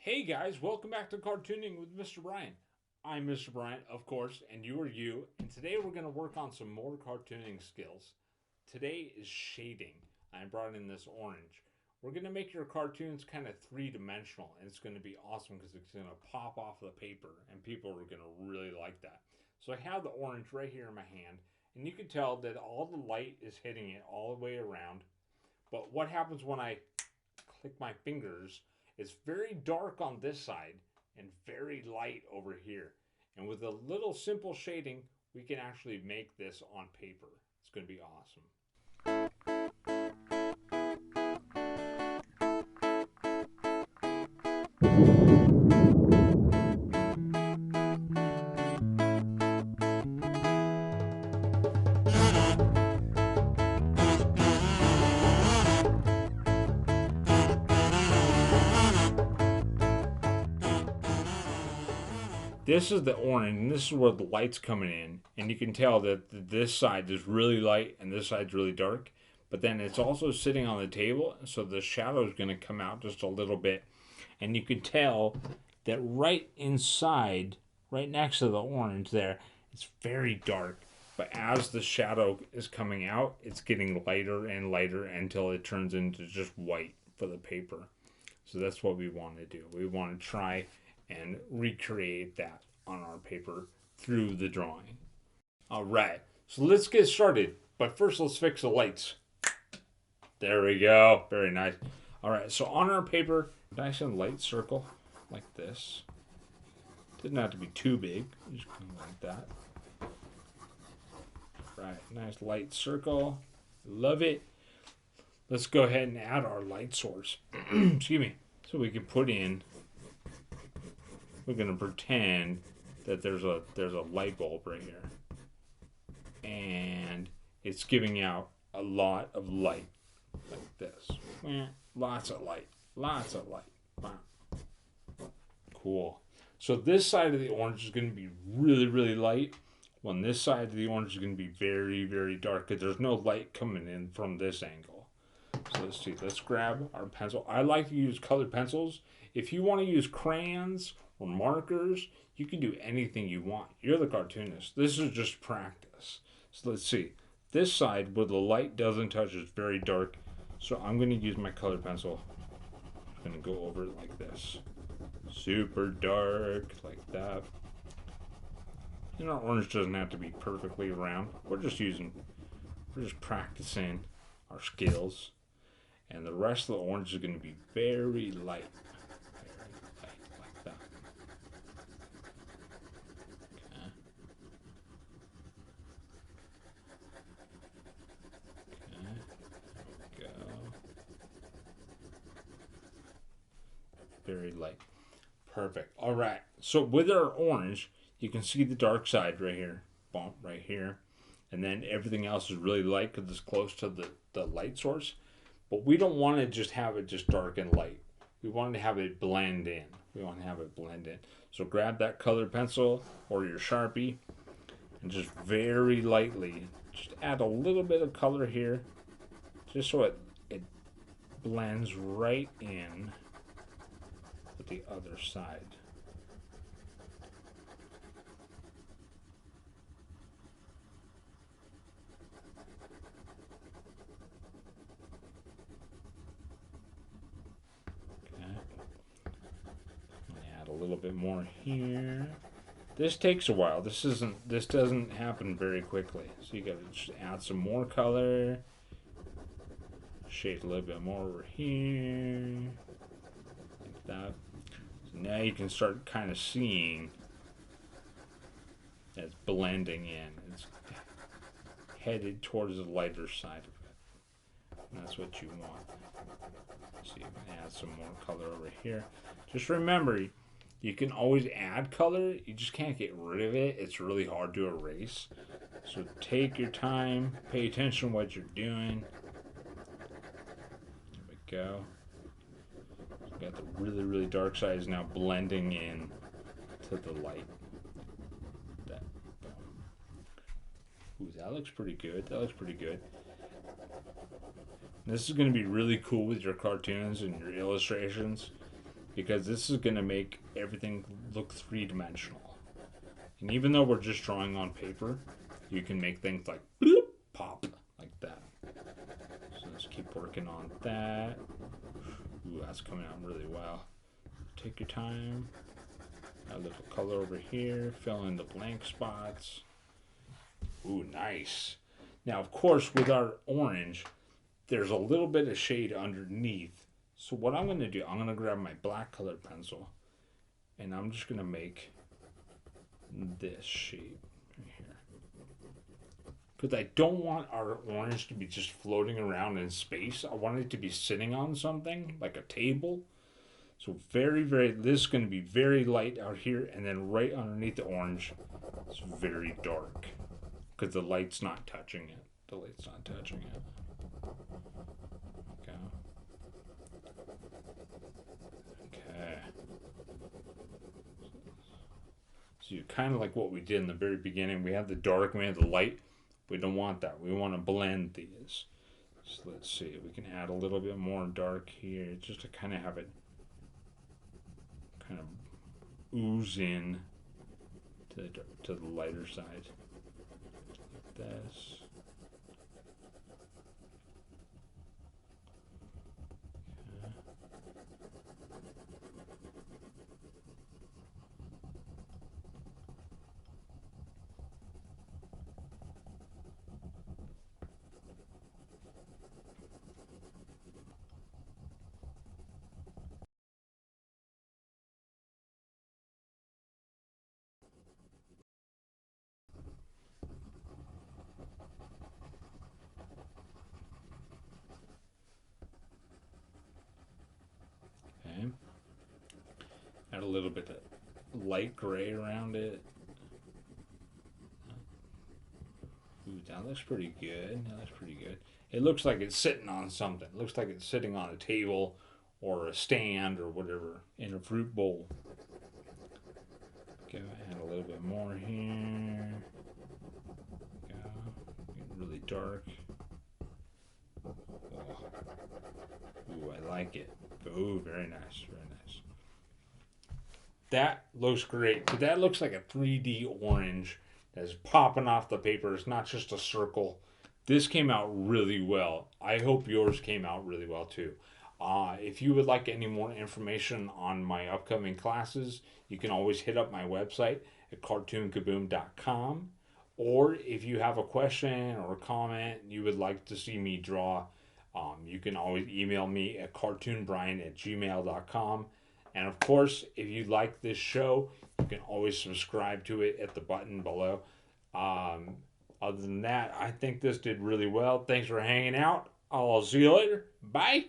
Hey guys, welcome back to Cartooning with Mr. Brian. I'm Mr. Brian, of course, and you are you. And today we're going to work on some more cartooning skills. Today is shading. I brought in this orange. We're going to make your cartoons kind of three-dimensional, and it's going to be awesome because it's going to pop off the paper, and people are going to really like that. So I have the orange right here in my hand, and you can tell that all the light is hitting it all the way around. But what happens when I click my fingers? It's very dark on this side and very light over here. And with a little simple shading, we can actually make this on paper. It's going to be awesome. This is the orange, and this is where the light's coming in. And you can tell that this side is really light and this side's really dark. But then it's also sitting on the table, so the shadow is going to come out just a little bit. And you can tell that right inside, right next to the orange there, it's very dark. But as the shadow is coming out, it's getting lighter and lighter until it turns into just white for the paper. So that's what we want to do. We want to try and recreate that on our paper through the drawing. All right, so let's get started. But first, let's fix the lights. There we go. Very nice. All right, so on our paper, nice and light circle like this. Didn't have to be too big, just like that. Right, nice light circle. Love it. Let's go ahead and add our light source. Excuse me. So we can put in. We're gonna pretend that there's a light bulb right here, and it's giving out a lot of light like this. Lots of light. Lots of light. Wow. Cool. So this side of the orange is going to be really, really light. When this side of the orange is going to be very, very dark because there's no light coming in from this angle. So let's see. Let's grab our pencil. I like to use colored pencils. If you want to use crayons or markers, you can do anything you want. You're the cartoonist. This is just practice. So let's see. This side where the light doesn't touch is very dark. So I'm going to use my colored pencil. I'm going to go over it like this. Super dark, like that. And our orange doesn't have to be perfectly round. We're just practicing our skills. And the rest of the orange is going to be very light. Very light, like that. Okay. Okay. There we go. Very light. Perfect. All right. So with our orange, you can see the dark side right here. Bump right here. And then everything else is really light because it's close to the light source. But we don't want to just have it just dark and light. We want to have it blend in. We want to have it blend in. So grab that colored pencil or your Sharpie and just very lightly just add a little bit of color here just so it blends right in with the other side. Okay. Add a little bit more here. This takes a while. This doesn't happen very quickly. So you gotta just add some more color. Shade a little bit more over here. Like that. So now you can start kind of seeing that it's blending in. It's headed towards the lighter side of it. And that's what you want. So you can add some more color over here. Just remember, you can always add color. You just can't get rid of it. It's really hard to erase. So take your time. Pay attention to what you're doing. There we go. So got the really, really dark side is now blending in to the light. Ooh, that looks pretty good. That looks pretty good. This is going to be really cool with your cartoons and your illustrations. because this is going to make everything look three-dimensional. And even though we're just drawing on paper, you can make things like bloop, pop, like that. So let's keep working on that. Ooh, that's coming out really well. Take your time. Add a little color over here. Fill in the blank spots. Ooh, nice. Now, of course, with our orange, there's a little bit of shade underneath. So what I'm going to do, I'm going to grab my black colored pencil, and I'm just going to make this shape right here. Because I don't want our orange to be just floating around in space. I want it to be sitting on something, like a table. So this is going to be very light out here, and then right underneath the orange, it's very dark. Because the light's not touching it. The light's not touching it. Okay. Okay. So you kind of like what we did in the very beginning. We have the dark, we have the light. We don't want that. We want to blend these. So let's see. We can add a little bit more dark here just to kind of have it kind of ooze in to the lighter side. Like this. Okay. Add a little bit of light gray around it. Ooh, that looks pretty good. That looks pretty good. It looks like it's sitting on something. It looks like it's sitting on a table or a stand or whatever in a fruit bowl. Go add a little bit more here. Go. Get really dark. Oh. Ooh, I like it. Ooh, very nice. Very nice. That looks great. But that looks like a 3D orange that's popping off the paper. It's not just a circle. This came out really well. I hope yours came out really well too. If you would like any more information on my upcoming classes, you can always hit up my website at cartoonkaboom.com. Or if you have a question or a comment you would like to see me draw, you can always email me at cartoonbrian@gmail.com. And of course, if you like this show, you can always subscribe to it at the button below. Other than that, I think this did really well. Thanks for hanging out. I'll see you later. Bye.